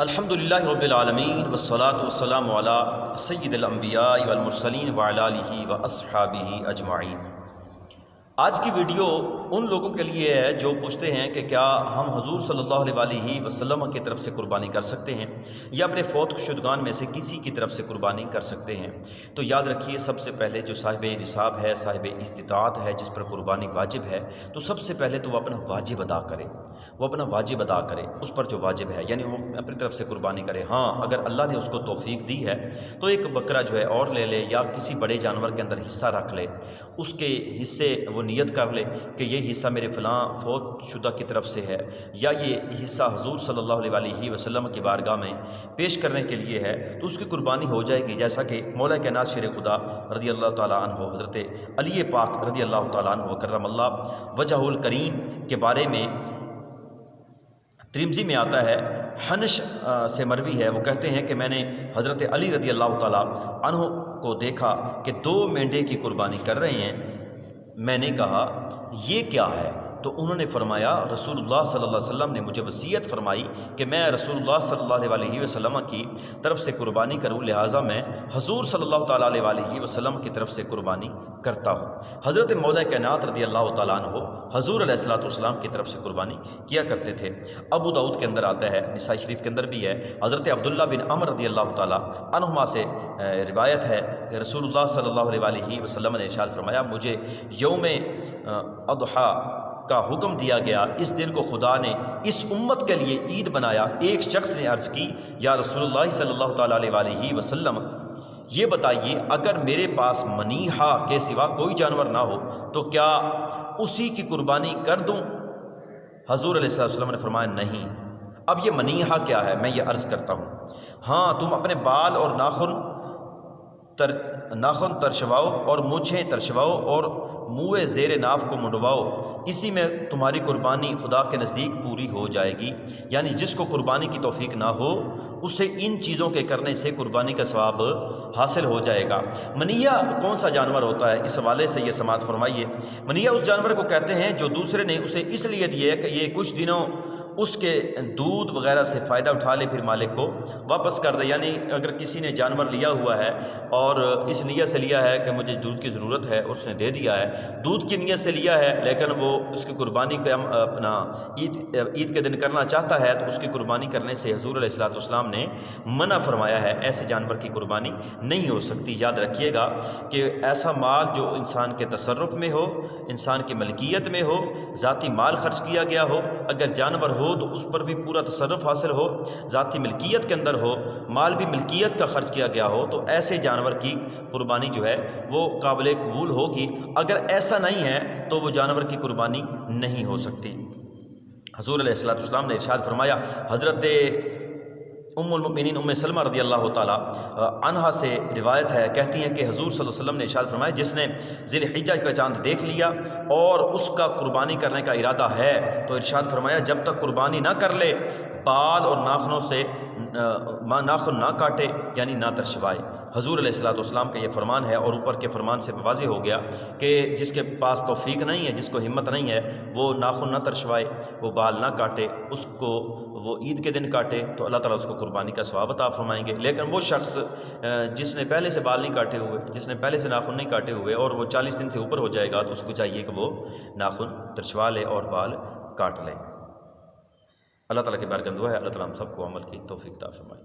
الحمدللہ رب العالمین والصلاة والسلام علی سید الانبیاء والمرسلین وعلی آلہ واصحابہ اجمعین۔ آج کی ویڈیو ان لوگوں کے لیے ہے جو پوچھتے ہیں کہ کیا ہم حضور صلی اللہ علیہ وسلم کی طرف سے قربانی کر سکتے ہیں یا اپنے فوت شدگان میں سے کسی کی طرف سے قربانی کر سکتے ہیں۔ تو یاد رکھیے، سب سے پہلے جو صاحب نصاب ہے، صاحب استطاعت ہے، جس پر قربانی واجب ہے، تو سب سے پہلے تو وہ اپنا واجب ادا کرے، اس پر جو واجب ہے، یعنی وہ اپنی طرف سے قربانی کرے۔ ہاں، اگر اللہ نے اس کو توفیق دی ہے تو ایک بکرا جو ہے اور لے لے یا کسی بڑے جانور کے اندر حصہ رکھ لے، اس کے حصے وہ نیت کر لے کہ یہ حصہ میرے فلاں فوت شدہ کی طرف سے ہے، یا یہ حصہ حضور صلی اللہ علیہ وسلم کی بارگاہ میں پیش کرنے کے لیے ہے، تو اس کی قربانی ہو جائے گی۔ جیسا کہ مولا کائنات شیر خدا رضی اللہ تعالیٰ عنہ حضرت علی پاک رضی اللہ تعالیٰ عنہ وکرم اللہ وجہ الکریم کے بارے میں ترمذی میں آتا ہے، حنش سے مروی ہے، وہ کہتے ہیں کہ میں نے حضرت علی رضی اللہ تعالیٰ عنہ کو دیکھا کہ 2 مینڈے کی قربانی کر رہے ہیں۔ میں نے کہا یہ کیا ہے؟ تو انہوں نے فرمایا رسول اللہ صلی اللہ علیہ وسلم نے مجھے وصیت فرمائی کہ میں رسول اللہ صلی اللہ علیہ وسلم کی طرف سے قربانی کروں، لہٰذا میں حضور صلی اللہ تعالیٰ علیہ وسلم کی طرف سے قربانی کرتا ہوں۔ حضرت مولا کائنات رضی اللہ تعالیٰ عنہ حضور علیہ الصلوۃ والسلام کی طرف سے قربانی کیا کرتے تھے۔ ابو داؤد کے اندر آتا ہے، نسائی شریف کے اندر بھی ہے، حضرت عبداللہ بن عمر رضی اللہ تعالیٰ عنہما سے روایت ہے کہ رسول اللہ صلی اللہ علیہ وسلم نے ارشاد فرمایا، مجھے یوم اضحیٰ کا حکم دیا گیا، اس دن کو خدا نے اس امت کے لیے عید بنایا۔ ایک شخص نے عرض کی، یا رسول اللہ صلی اللہ تعالیٰ علیہ وسلم، یہ بتائیے اگر میرے پاس منیحہ کے سوا کوئی جانور نہ ہو تو کیا اسی کی قربانی کر دوں؟ حضور علیہ السلام نے فرمایا نہیں۔ اب یہ منیحہ کیا ہے؟ میں یہ عرض کرتا ہوں، ہاں، تم اپنے بال اور ناخن ترشواؤ اور مونچھیں ترشواؤ اور منہ زیر ناف کو منڈواؤ، اسی میں تمہاری قربانی خدا کے نزدیک پوری ہو جائے گی۔ یعنی جس کو قربانی کی توفیق نہ ہو اسے ان چیزوں کے کرنے سے قربانی کا ثواب حاصل ہو جائے گا۔ منیہ کون سا جانور ہوتا ہے؟ اس حوالے سے یہ سماعت فرمائیے۔ منیہ اس جانور کو کہتے ہیں جو دوسرے نے اسے اس لیے دیے کہ یہ کچھ دنوں اس کے دودھ وغیرہ سے فائدہ اٹھا لے، پھر مالک کو واپس کر دے۔ یعنی اگر کسی نے جانور لیا ہوا ہے اور اس نیت سے لیا ہے کہ مجھے دودھ کی ضرورت ہے اور اس نے دے دیا ہے، دودھ کی نیت سے لیا ہے لیکن وہ اس کی قربانی کا اپنا عید کے دن کرنا چاہتا ہے، تو اس کی قربانی کرنے سے حضور علیہ الصلوۃ والسلام نے منع فرمایا ہے۔ ایسے جانور کی قربانی نہیں ہو سکتی۔ یاد رکھیے گا کہ ایسا مال جو انسان کے تصرف میں ہو، انسان کی ملکیت میں ہو، ذاتی مال خرچ کیا گیا ہو، اگر جانور ہو تو اس پر بھی پورا تصرف حاصل ہو، ذاتی ملکیت کے اندر ہو، مال بھی ملکیت کا خرچ کیا گیا ہو، تو ایسے جانور کی قربانی جو ہے وہ قابل قبول ہوگی۔ اگر ایسا نہیں ہے تو وہ جانور کی قربانی نہیں ہو سکتی۔ حضور علیہ الصلوۃ والسلام نے ارشاد فرمایا، حضرت ام المؤمنین ام سلمہ رضی اللہ تعالیٰ عنہا سے روایت ہے، کہتی ہیں کہ حضور صلی اللہ علیہ وسلم نے ارشاد فرمایا، جس نے ذی الحجہ کا چاند دیکھ لیا اور اس کا قربانی کرنے کا ارادہ ہے تو ارشاد فرمایا جب تک قربانی نہ کر لے بال اور ناخنوں سے ناخن نہ کاٹے، یعنی نہ ترشوائے۔ حضور علیہ الصلوۃ والسلام کا یہ فرمان ہے، اور اوپر کے فرمان سے واضح ہو گیا کہ جس کے پاس توفیق نہیں ہے، جس کو ہمت نہیں ہے، وہ ناخن نہ ترشوائے، وہ بال نہ کاٹے، اس کو وہ عید کے دن کاٹے تو اللہ تعالیٰ اس کو قربانی کا ثواب عطا فرمائیں گے۔ لیکن وہ شخص جس نے پہلے سے بال نہیں کاٹے ہوئے، جس نے پہلے سے ناخن نہیں کاٹے ہوئے اور وہ 40 دن سے اوپر ہو جائے گا، تو اس کو چاہیے کہ وہ ناخن ترشوا لے اور بال کاٹ لے۔ اللہ تعالیٰ کی بارگاہ میں دعا ہے، اللہ تعالیٰ ہم سب کو عمل کی توفیق عطا فرمائے۔